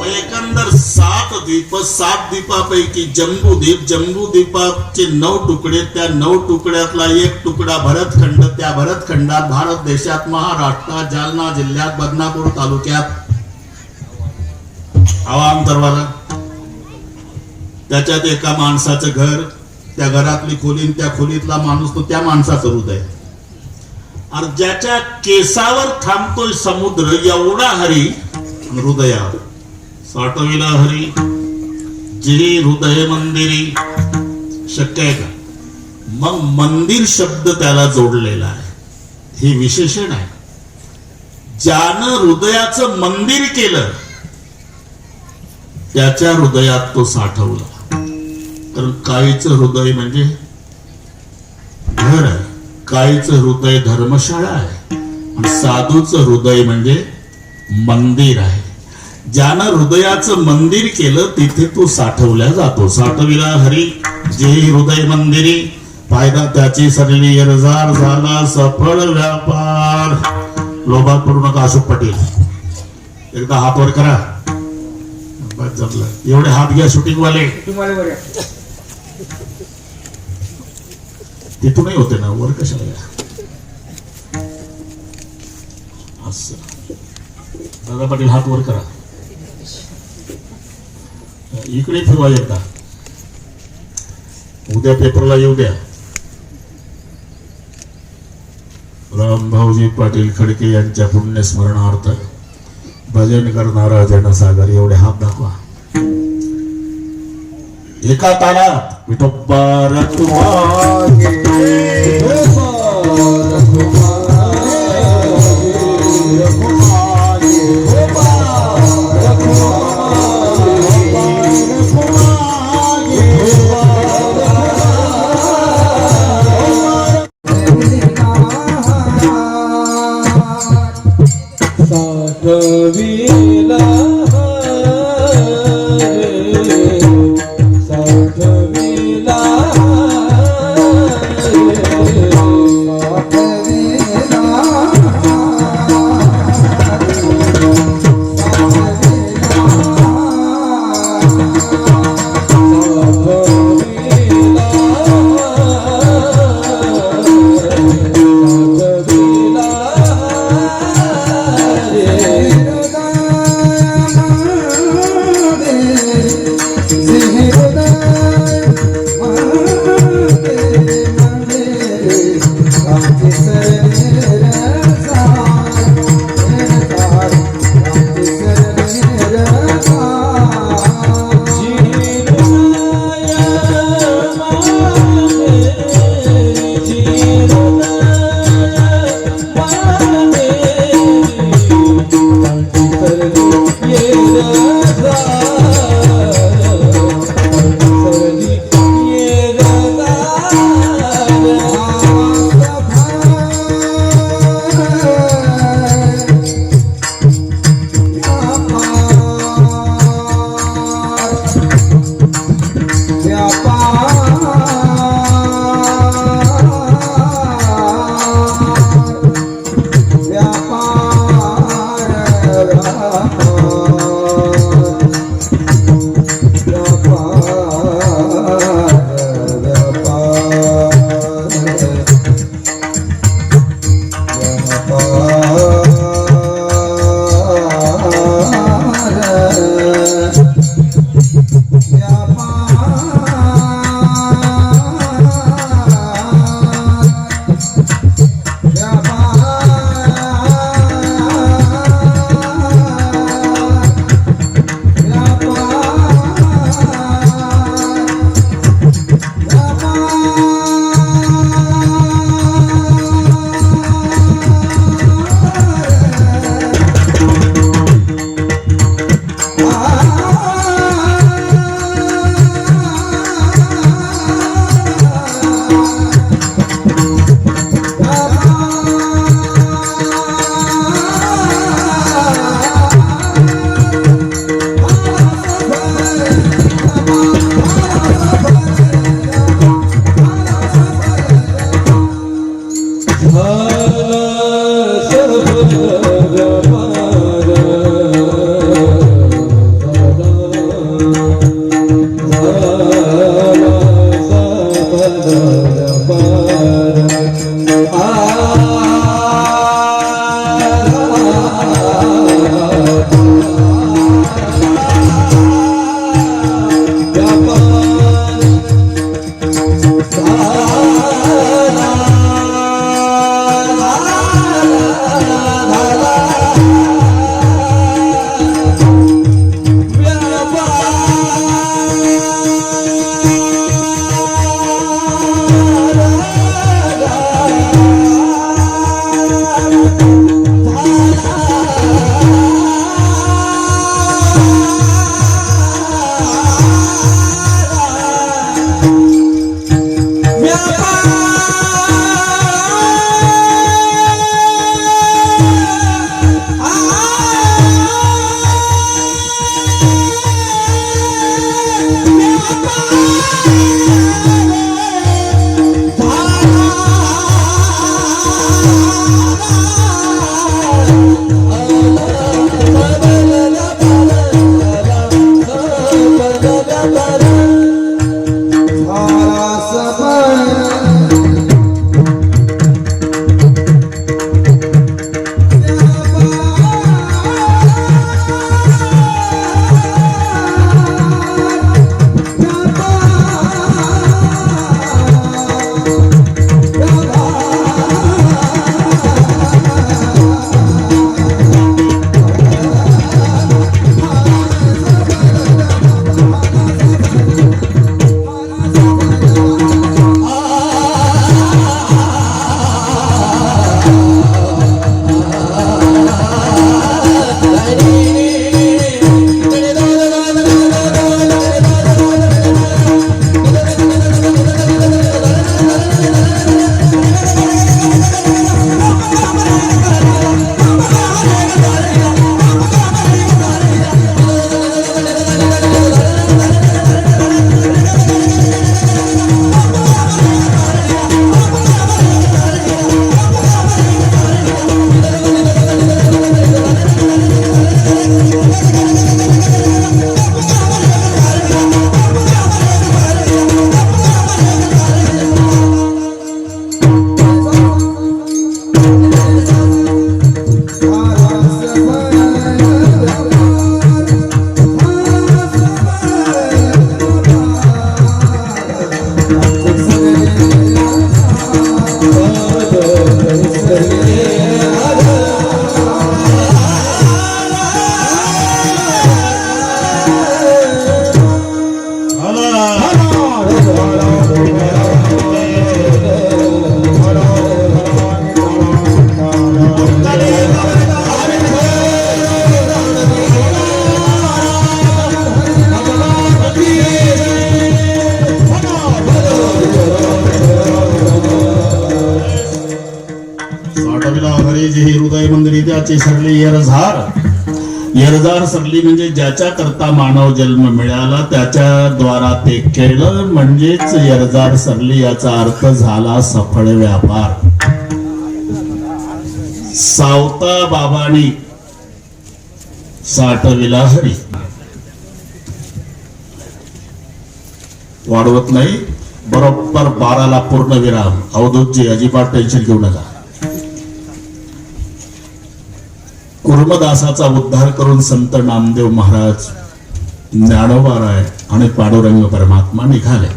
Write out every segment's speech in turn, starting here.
एकंदर 7 द्वीपापैकी जम्बूद्वीपाचे 9 तुकडे, त्या 9 तुकड्यातला एक तुकडा भरतखंड. त्या भरतखंडात भारत देशात महाराष्ट्रात जालना जिल्ह्यात बदनापूर तालुक्यात आवाम दरवाजा, त्याच्यात एका माणसाचं घर, त्या घरातली खोली, त्या खोलीतला माणूस, तो त्या माणसाचं हृदय. आणि ज्याच्या केसावर थांबतोय समुद्र एवढा हरी हृदयावर साठविला हरी जिरी हृदय मंदिरी. शक्य आहे का? मग मंदिर शब्द त्याला जोडलेला आहे, हे विशेषण आहे. ज्यानं हृदयाचं मंदिर केलं त्याच्या हृदयात तो साठवला. तर काळीचं हृदय म्हणजे घर आहे, काळीचं हृदय धर्मशाळा आहे, आणि साधूचं हृदय म्हणजे मंदिर आहे. ज्यानं हृदयाचं मंदिर केलं तिथे तो साठवल्या जातो. साठविला हरी जे हृदय मंदिरी, फायदा त्याची सरली अर्जार झाला सफळ व्यापार. लोभात पडू नका. अशोक पटेल, एकदा हात वर करा. जमलं. एवढे हात घ्या शूटिंग वाले. तिथूनही होते ना, वर कशाला घ्या. असं दादा पाटील हात वर करा. इकडे फिरवा एकदा. उद्या पेपरला येऊ द्या. रामभाऊजी पाटील खडके यांच्या पुण्यस्मरणार्थ भजन करणारा जनसागर. एवढे हात दाखवा एका तालात. विठोबा रखुमागे हृदय मंदिरी त्याची सरली येरझार सरली म्हणजे ज्याच्या करता मानव जन्म मिळाला त्याच्या द्वारा ते केलं म्हणजेच येरझार सरली याचा अर्थ झाला सफळ व्यापार. सावता बाबांनी साठविला हरी. वाढवत नाही, बरोबर 12ला पूर्ण विराम. अवधूतजी अजिबात टेन्शन घेऊ नका. कुर्मदासाचा उद्धार करून संत नामदेव महाराज, ज्ञानोबाराय आणि पांडुरंग परमात्मा निघाले.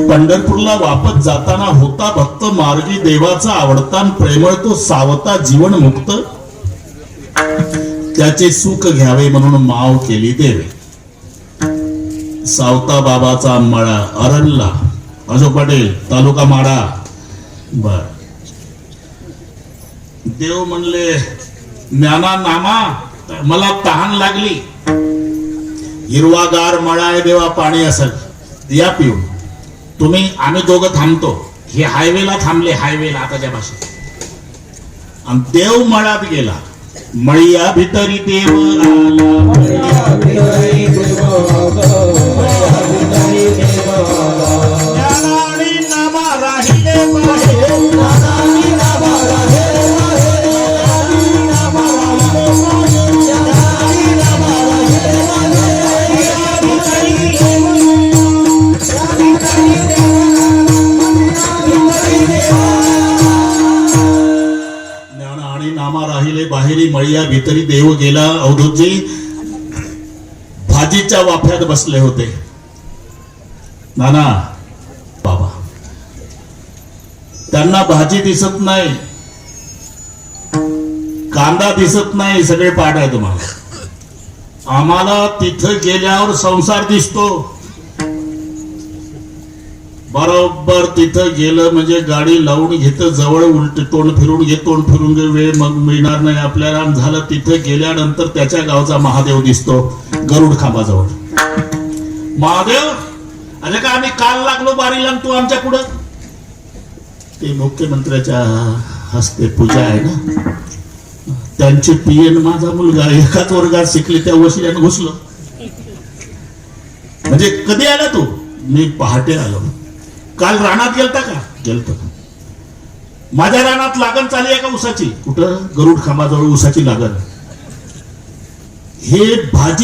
पंढरपूरला वापस जाताना होता भक्त मार्गी देवाचा आवडता प्रेमळ तो सावता जीवन मुक्त. त्याचे सुख घ्यावे म्हणून माव केली देवे. सावता बाबाचा मळा अरणला, अशोक पाटील, तालुका माडा. बर, देव म्हणले ज्ञाना नामा मला तहान लागली, हिरवागार मळा आहे देवा, पाणी असेल या पिऊन. तुम्ही आम्ही दोघं थांबतो. हे हायवेला थांबले, हायवेला आताच्या भाषेत. आणि देव मळात गेला. मळिया भितरी देव बाहेरी मळिया भितरी देव गेला. अवधूतजी भाजीच्या वाफ्यात बसले होते. नाना बाबा, त्यांना भाजी दिसत नाही, कांदा दिसत नाही, सगळे पाठ आहे तुम्हाला. आम्हाला तिथं गेल्यावर संसार दिसतो. बरोबर तिथं गेलं म्हणजे गाडी लावून घेत, जवळ उलट तोंड फिरून घे, तोंड फिरून घे, वेळ मग मिळणार नाही आपल्याला. झालं तिथं गेल्यानंतर त्याच्या गावचा महादेव दिसतो गरुड खांबाजवळ. महादेव, अरे का आम्ही काल लागलो बारीला, तू आमच्या पुढं. ते मुख्यमंत्र्याच्या हस्ते पूजा आहे ना, त्यांची पीएन माझा मुलगा एकाच वर्गात शिकले, त्या वशिल्यानं घुसलो. म्हणजे कधी आला तू? मी पहाटे आलो. काल रानात गेलता का? गेलतो. माझ्या रानात लागण चालली आहे का उसाची? कुठं? गरुड खांबाजवळ उसाची लागण. हे भाजी